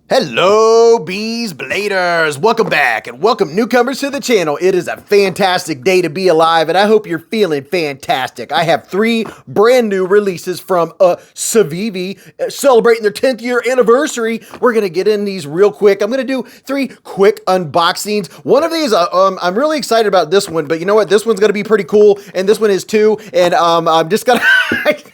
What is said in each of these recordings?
Hello, Beez Bladers! Welcome back and welcome newcomers to the channel. It is a fantastic day to be alive and I hope you're feeling fantastic. I have 3 brand new releases from Civivi celebrating their 10th year anniversary. We're going to get in these real quick. I'm going to do 3 quick unboxings. One of these, I'm really excited about this one, but you know what? This one's going to be pretty cool and this one is too. And I'm just going to...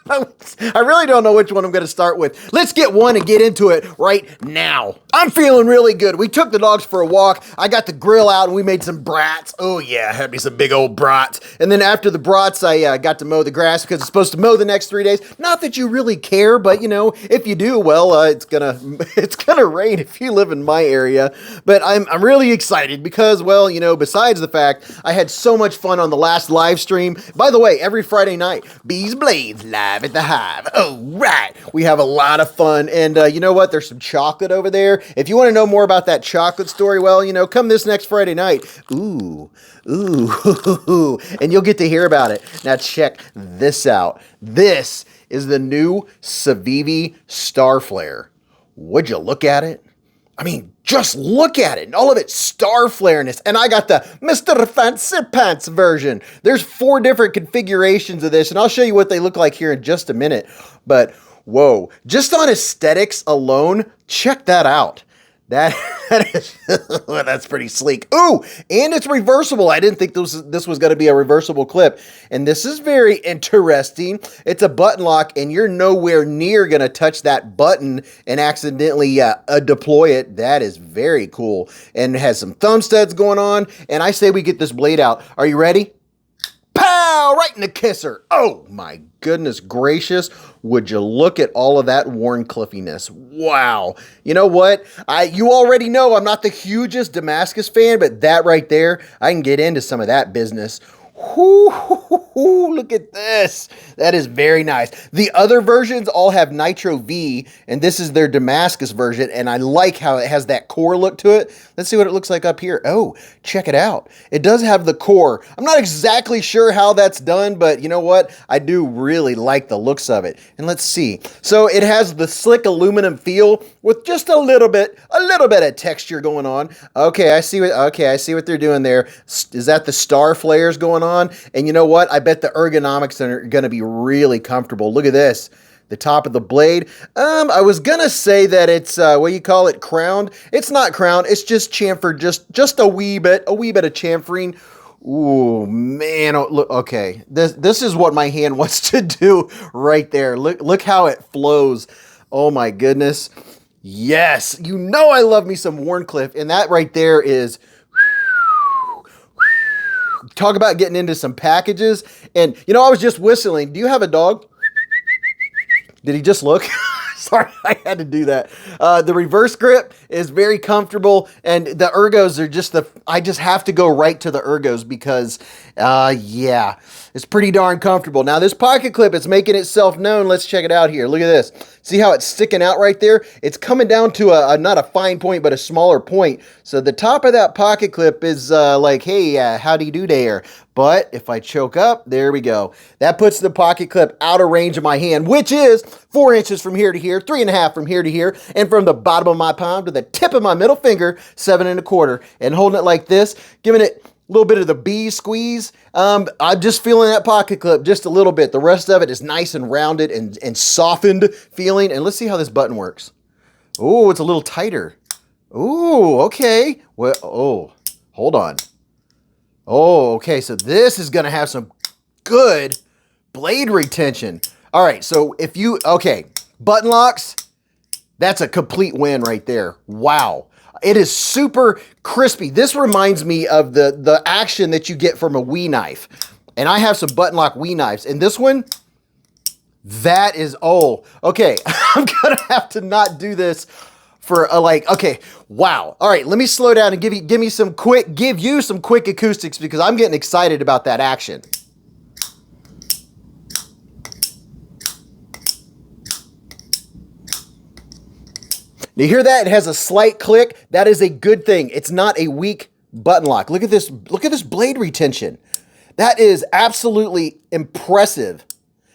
I really don't know which one I'm going to start with. Let's get one and get into it right now. I'm feeling really good. We took the dogs for a walk. I got the grill out and we made some brats. Oh yeah, had me some big old brats. And then after the brats, I got to mow the grass because it's supposed to mow the next 3 days. Not that you really care, but you know, if you do, well, it's gonna rain if you live in my area. But I'm really excited because, well, you know, besides the fact I had so much fun on the last live stream. By the way, every Friday night, Beez Blades live at the Hive. Oh, right. We have a lot of fun. And you know what? There's some chocolate over there. If you want to know more about that chocolate story, well, you know, come this next Friday night. Ooh. And you'll get to hear about it. Now check this out. This is the new Civivi Starflare. Would you look at it? I mean, just look at it, and all of its Starflareness. And I got the Mr. Fancy Pants version. There's 4 different configurations of this, and I'll show you what they look like here in just a minute. But, whoa, just on aesthetics alone, check that out. That is, that's pretty sleek. Ooh, and it's reversible. I didn't think this was going to be a reversible clip. And this is very interesting. It's a button lock, and you're nowhere near going to touch that button and accidentally deploy it. That is very cool. And it has some thumb studs going on. And I say we get this blade out. Are you ready? Pow! Right in the kisser. Oh my goodness gracious. Would you look at all of that Warncliffiness? Wow. You know what? You already know I'm not the hugest Damascus fan, but that right there, I can get into some of that business. Look at this. That is very nice. The other versions all have Nitro V, and this is their Damascus version, and I like how it has that core look to it. Let's see what it looks like up here. Oh, check it out. It does have the core. I'm not exactly sure how that's done, but you know what? I do really like the looks of it. And let's see. So it has the slick aluminum feel with just a little bit of texture going on. Okay, I see what they're doing there. Is that the star flares going on? And you know what? I bet the ergonomics are going to be really comfortable. Look at this. The top of the blade. I was going to say that it's, what do you call it, crowned. It's not crowned. It's just chamfered just a wee bit of chamfering. Ooh, man. Oh, look, okay. This is what my hand wants to do right there. Look how it flows. Oh my goodness. Yes. You know I love me some Wharncliffe, and that right there is... Talk about getting into some packages. And, you know, I was just whistling. Do you have a dog? Did he just look? Sorry, I had to do that. The reverse grip is very comfortable, and the ergos are just I just have to go right to the ergos because, yeah, it's pretty darn comfortable. Now, this pocket clip is making itself known. Let's check it out here. Look at this. See how it's sticking out right there? It's coming down to not a fine point, but a smaller point. So the top of that pocket clip is like, hey, how do you do there? But if I choke up, there we go. That puts the pocket clip out of range of my hand, which is 4 inches from here to here, 3.5 from here to here, and from the bottom of my palm to the tip of my middle finger, 7.25. And holding it like this, giving it a little bit of the Beez squeeze. I'm just feeling that pocket clip just a little bit. The rest of it is nice and rounded and softened feeling. And let's see how this button works. Oh, it's a little tighter. Ooh, okay. Well, oh, hold on. Oh, okay, so this is going to have some good blade retention. All right, so okay, button locks, that's a complete win right there. Wow. It is super crispy. This reminds me of the action that you get from a Wii knife. And I have some button lock Wii knives. And this one, that is, oh, okay. I'm going to have to not do this for okay, wow. All right, let me slow down and give you some quick acoustics because I'm getting excited about that action. You hear that? It has a slight click. That is a good thing. It's not a weak button lock. Look at this blade retention. That is absolutely impressive.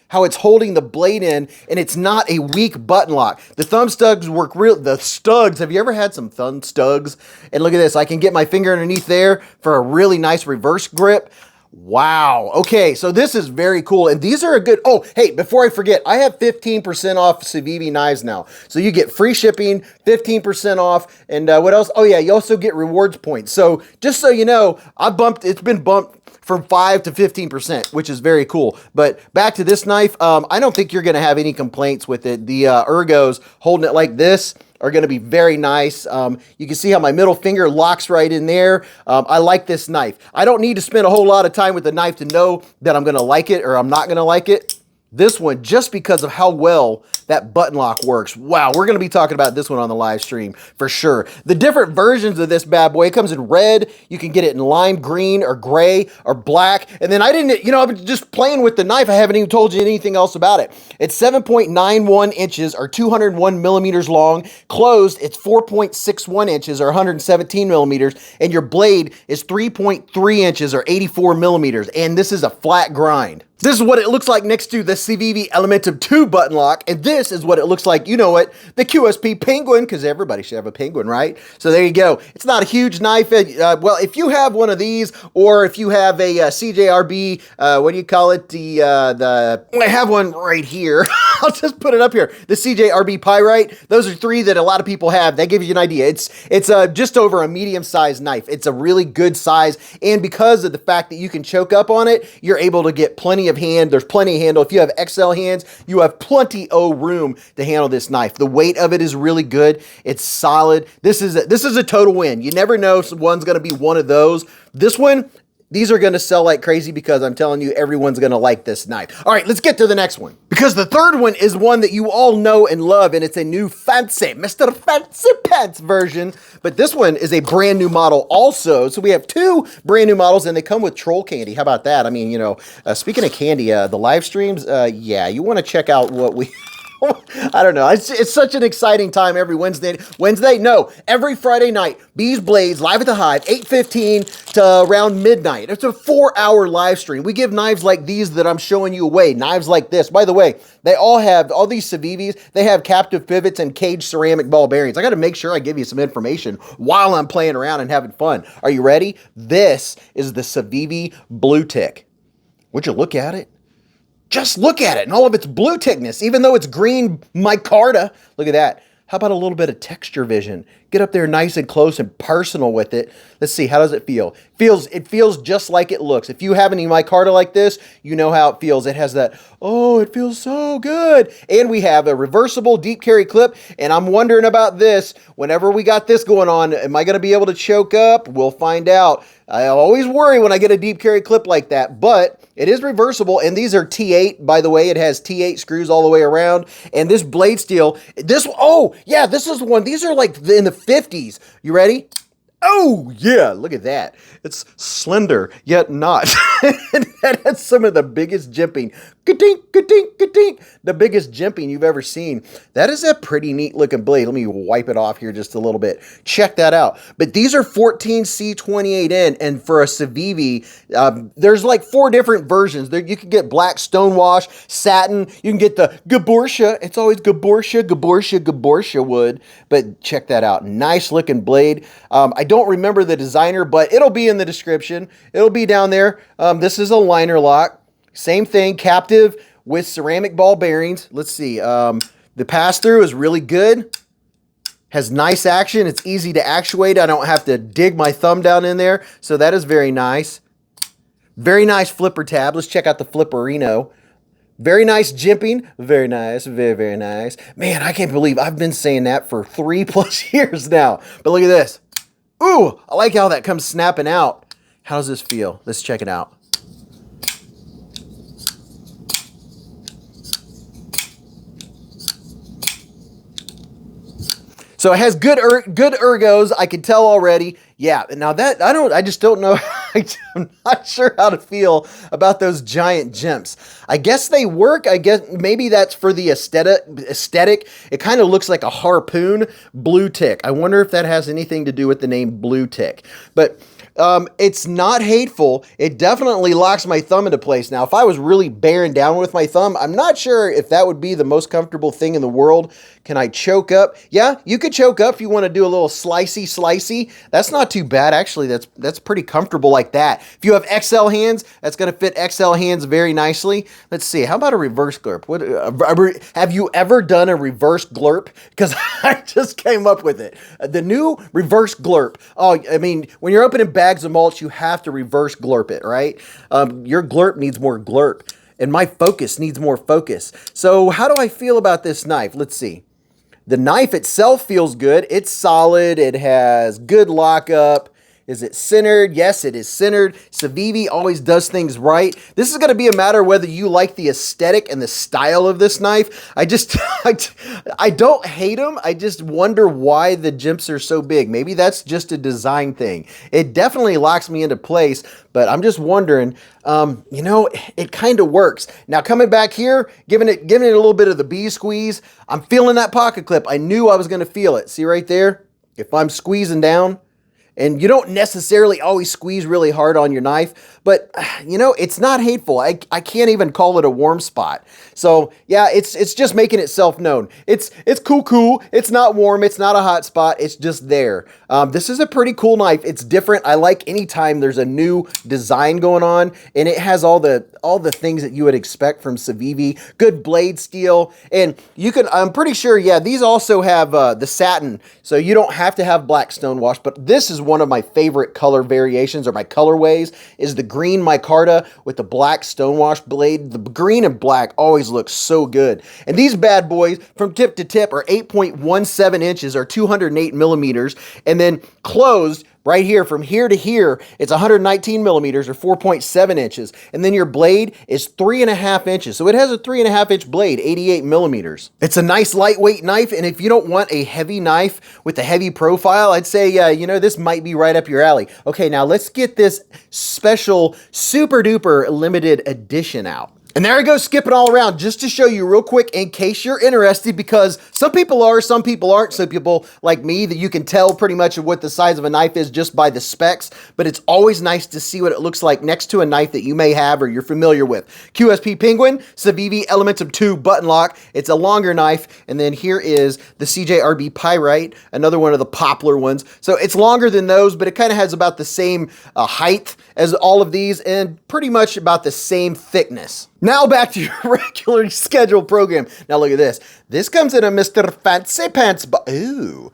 how it's holding the blade in, and it's not a weak button lock. The thumb studs work the studs, have you ever had some thumb studs? And look at this, I can get my finger underneath there for a really nice reverse grip. Wow. Okay, so this is very cool, and these are a good, oh, hey, before I forget, I have 15% off Civivi knives now. So you get free shipping, 15% off, and what else? Oh yeah, you also get rewards points. So just so you know, it's been bumped from 5 to 15%, which is very cool. But back to this knife, I don't think you're gonna have any complaints with it. The ergos holding it like this are going to be very nice. You can see how my middle finger locks right in there. I like this knife. I don't need to spend a whole lot of time with the knife to know that I'm going to like it or I'm not going to like it. This one, just because of how well that button lock works. Wow, we're going to be talking about this one on the live stream for sure. The different versions of this bad boy, it comes in red. You can get it in lime green or gray or black. And then I didn't, you know, I'm just playing with the knife. I haven't even told you anything else about it. It's 7.91 inches or 201 millimeters long. Closed, it's 4.61 inches or 117 millimeters. And your blade is 3.3 inches or 84 millimeters. And this is a flat grind. This is what it looks like next to the Civivi Elementum 2 button lock, and this is what it looks like, you know what, the QSP Penguin, because everybody should have a Penguin, right? So there you go. It's not a huge knife. Well, if you have one of these, or if you have a CJRB, what do you call it? I have one right here. I'll just put it up here. The CJRB Pyrite. Those are three that a lot of people have. That gives you an idea. It's just over a medium-sized knife. It's a really good size, and because of the fact that you can choke up on it, you're able to get plenty of hand. There's plenty of handle. If you have XL hands, you have plenty of room to handle this knife. The weight of it is really good. It's solid. This is a total win. You never know if one's going to be one of those. This one, these are going to sell like crazy because I'm telling you, everyone's going to like this knife. All right, let's get to the next one. Because the third one is one that you all know and love, and it's a new fancy, Mr. Fancy Pants version. But this one is a brand new model also. So we have two brand new models, and they come with troll candy. How about that? I mean, you know, speaking of candy, the live streams, yeah, you want to check out what we... I don't know. It's such an exciting time every Wednesday. No, every Friday night. Beez Blades live at the Hive, 8:15 to around midnight. It's a 4-hour live stream. We give knives like these that I'm showing you away. Knives like this. By the way, they all these Civivis, they have captive pivots and caged ceramic ball bearings. I got to make sure I give you some information while I'm playing around and having fun. Are you ready? This is the Civivi Blue Tick. Would you look at it? Just look at it and all of its blue tickness, even though it's green micarta. Look at that. How about a little bit of texture vision? Get up there nice and close and personal with it. Let's see, how does it feel? It feels just like it looks. If you have any micarta like this, you know how it feels. It has that, oh, it feels so good. And we have a reversible deep carry clip, and I'm wondering about this. Whenever we got this going on, am I gonna be able to choke up? We'll find out. I always worry when I get a deep carry clip like that, but it is reversible, and these are T8, by the way. It has T8 screws all the way around, and this blade steel, oh, yeah, this is one. These are like in the 50s. You ready? Oh, yeah, look at that. It's slender, yet not. That has some of the biggest jimping. Ka-dink, ka-dink, ka-dink. The biggest jimping you've ever seen. That is a pretty neat looking blade. Let me wipe it off here just a little bit. Check that out. But these are 14C28N, and for a Civivi, there's like 4 different versions. You can get black stonewash, satin. You can get the Gaborsha. It's always Gaborsha, Gaborsha, Gaborsha wood. But check that out. Nice looking blade. I don't remember the designer, but it'll be in the description. It'll be down there. This is a liner lock. Same thing, captive with ceramic ball bearings. Let's see. The pass-through is really good. Has nice action. It's easy to actuate. I don't have to dig my thumb down in there. So that is very nice. Very nice flipper tab. Let's check out the Flipperino. Very nice jimping. Very nice. Very, very nice. Man, I can't believe I've been saying that for 3+ years now. But look at this. Ooh, I like how that comes snapping out. How does this feel? Let's check it out. So it has good ergos. I can tell already. Yeah. Now that I just don't know. I'm not sure how to feel about those giant jimps. I guess they work. I guess maybe that's for the aesthetic. It kind of looks like a harpoon Bluetick. I wonder if that has anything to do with the name Bluetick. But It's not hateful. It definitely locks my thumb into place. Now, if I was really bearing down with my thumb, I'm not sure if that would be the most comfortable thing in the world. Can I choke up? Yeah, you could choke up if you want to do a little slicey. That's not too bad, actually. That's pretty comfortable like that. If you have XL hands, that's going to fit XL hands very nicely. Let's see. How about a reverse glurp? Have you ever done a reverse glurp? Because I just came up with it. The new reverse glurp. Oh, I mean, when you're opening bags of mulch, you have to reverse glurp it, right? Your glurp needs more glurp, and my focus needs more focus. So how do I feel about this knife? Let's see. The knife itself feels good. It's solid. It has good lockup. Is it centered? Yes, it is centered. Civivi always does things right. This is going to be a matter of whether you like the aesthetic and the style of this knife. I don't hate them. I just wonder why the jimps are so big. Maybe that's just a design thing. It definitely locks me into place, but I'm just wondering, you know, it kind of works. Now coming back here, giving it a little bit of the bee squeeze, I'm feeling that pocket clip. I knew I was going to feel it. See right there? If I'm squeezing down, and you don't necessarily always squeeze really hard on your knife, but you know, it's not hateful. I can't even call it a warm spot. So yeah, it's just making itself known. It's cool. It's not warm. It's not a hot spot. It's just there. This is a pretty cool knife. It's different. I like anytime there's a new design going on, and it has all the things that you would expect from Civivi. Good blade steel, and you can. I'm pretty sure. Yeah, these also have the satin, so you don't have to have black stonewash. But this is one of my favorite color variations, or my colorways, is the green micarta with the black stonewash blade. The green and black always look so good. And these bad boys from tip to tip are 8.17 inches or 208 millimeters. And then closed right here from here to here, it's 119 millimeters or 4.7 inches. And then your blade is 3.5 inches. So it has a 3.5 inch blade, 88 millimeters. It's a nice lightweight knife. And if you don't want a heavy knife with a heavy profile, I'd say, you know, this might be right up your alley. Okay, now let's get this special super duper limited edition out. And there I go, skipping all around just to show you real quick in case you're interested, because some people are, some people aren't. Some people like me that you can tell pretty much of what the size of a knife is just by the specs, but it's always nice to see what it looks like next to a knife that you may have or you're familiar with. QSP Penguin, Civivi Elementum 2 button lock. It's a longer knife. And then here is the CJRB Pyrite, another one of the poplar ones. So it's longer than those, but it kind of has about the same height as all of these and pretty much about the same thickness. Now back to your regularly scheduled program. Now look at this. This comes in a Mr. Fancy Pants. Ooh,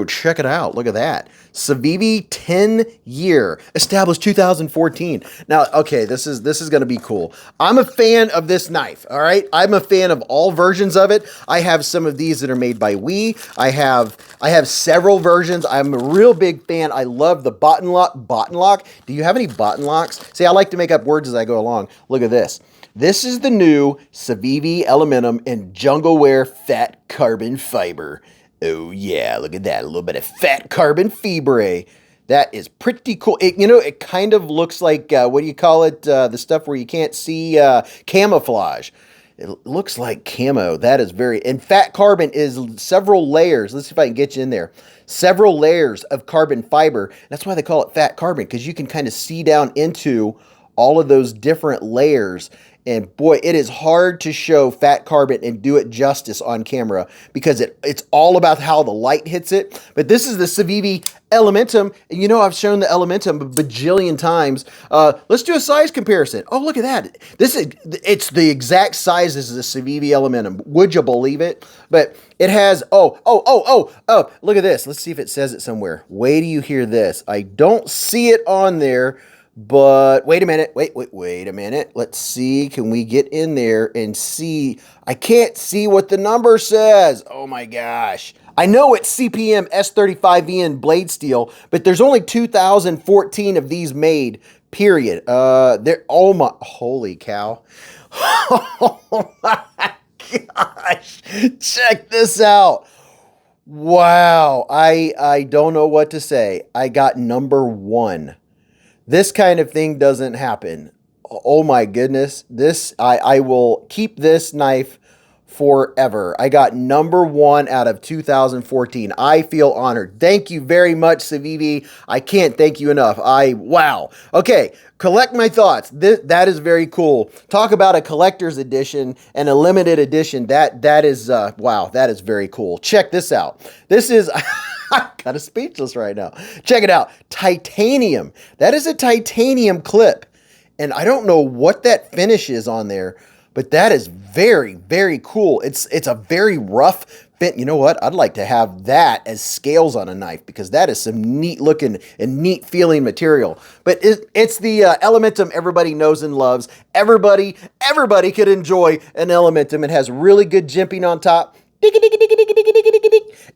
check it out. Look at that. Civivi 10-year, established 2014. Now, okay, this is going to be cool. I'm a fan of this knife, all right? I'm a fan of all versions of it. I have some of these that are made by We. I have several versions. I'm a real big fan. I love the button lock. Do you have any button locks? See, I like to make up words as I go along. Look at this. This is the new Civivi Elementum in Jungle Wear Fat Carbon Fiber. Oh yeah, look at that. A little bit of fat carbon fibre. That is pretty cool. It kind of looks like, what do you call it? The stuff where you can't see camouflage. It looks like camo. That is and fat carbon is several layers. Let's see if I can get you in there. Several layers of carbon fiber. That's why they call it fat carbon, because you can kind of see down into all of those different layers. And boy, it is hard to show fat carbon and do it justice on camera, because it's all about how the light hits it. But this is the Civivi Elementum. And you know, I've shown the Elementum a bajillion times. Let's do a size comparison. Oh, look at that. It's the exact size as the Civivi Elementum. Would you believe it? But it has, look at this. Let's see if it says it somewhere. Wait till you hear this. I don't see it on there. But wait a minute, wait a minute. Let's see, can we get in there and see? I can't see what the number says. Oh my gosh. I know it's CPM S35VN blade steel, but there's only 2,014 of these made, period. Oh my, holy cow. Oh my gosh. Check this out. Wow. I don't know what to say. I got number 1. This kind of thing doesn't happen. Oh my goodness. I will keep this knife forever. I got #1 out of 2014. I feel honored. Thank you very much, Civivi. I can't thank you enough. Wow. Okay, collect my thoughts. That is very cool. Talk about a collector's edition and a limited edition. That is, wow, that is very cool. Check this out. This is... I'm kind of speechless right now. Check it out. Titanium. That is a titanium clip. And I don't know what that finish is on there, but that is very, very cool. It's a very rough fit. You know what? I'd like to have that as scales on a knife because that is some neat looking and neat feeling material. But it's the Elementum everybody knows and loves. Everybody could enjoy an Elementum. It has really good jimping on top.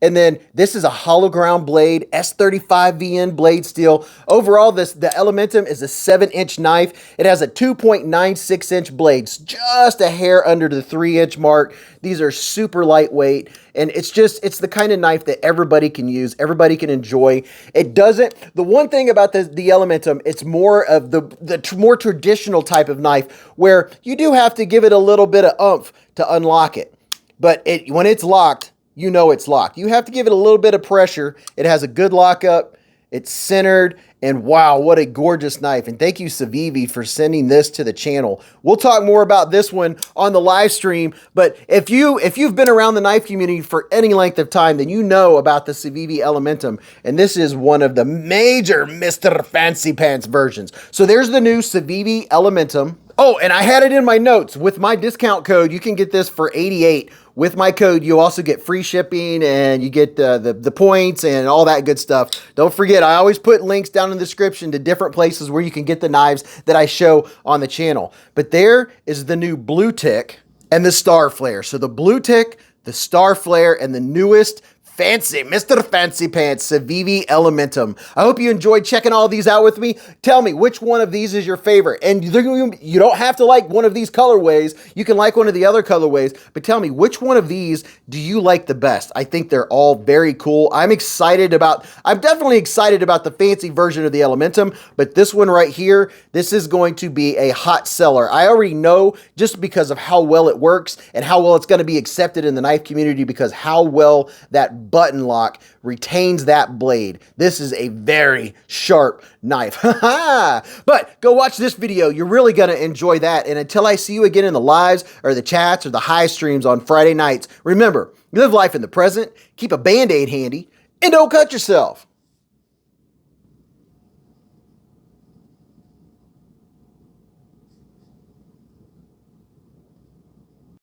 And then this is a hollow ground blade, S35VN blade steel. Overall, the Elementum is a 7-inch knife. It has a 2.96-inch blades, just a hair under the 3-inch mark. These are super lightweight, and it's the kind of knife that everybody can use, everybody can enjoy. The one thing about the Elementum, it's more of the more traditional type of knife where you do have to give it a little bit of oomph to unlock it. But when it's locked, you know it's locked. You have to give it a little bit of pressure. It has a good lockup. It's centered. And wow, what a gorgeous knife. And thank you, Civivi, for sending this to the channel. We'll talk more about this one on the live stream. But if you've been around the knife community for any length of time, then you know about the Civivi Elementum. And this is one of the major Mr. Fancy Pants versions. So there's the new Civivi Elementum. Oh, and I had it in my notes. With my discount code, you can get this for $88. With my code, you also get free shipping and you get the points and all that good stuff. Don't forget, I always put links down in the description to different places where you can get the knives that I show on the channel. But there is the new Bluetick and the Starflare. So the Bluetick, the Starflare, and the newest fancy Mr. Fancy Pants Civivi Elementum. I hope you enjoyed checking all these out with me. Tell me which one of these is your favorite. And you don't have to like one of these colorways. You can like one of the other colorways, but tell me which one of these do you like the best? I think they're all very cool. I'm definitely excited about the fancy version of the Elementum, but this one right here, this is going to be a hot seller. I already know just because of how well it works and how well it's going to be accepted in the knife community because how well that button lock retains that blade. This is a very sharp knife. But go watch this video. You're really going to enjoy that. And until I see you again in the lives or the chats or the high streams on Friday nights, remember, live life in the present, keep a Band-Aid handy, and don't cut yourself.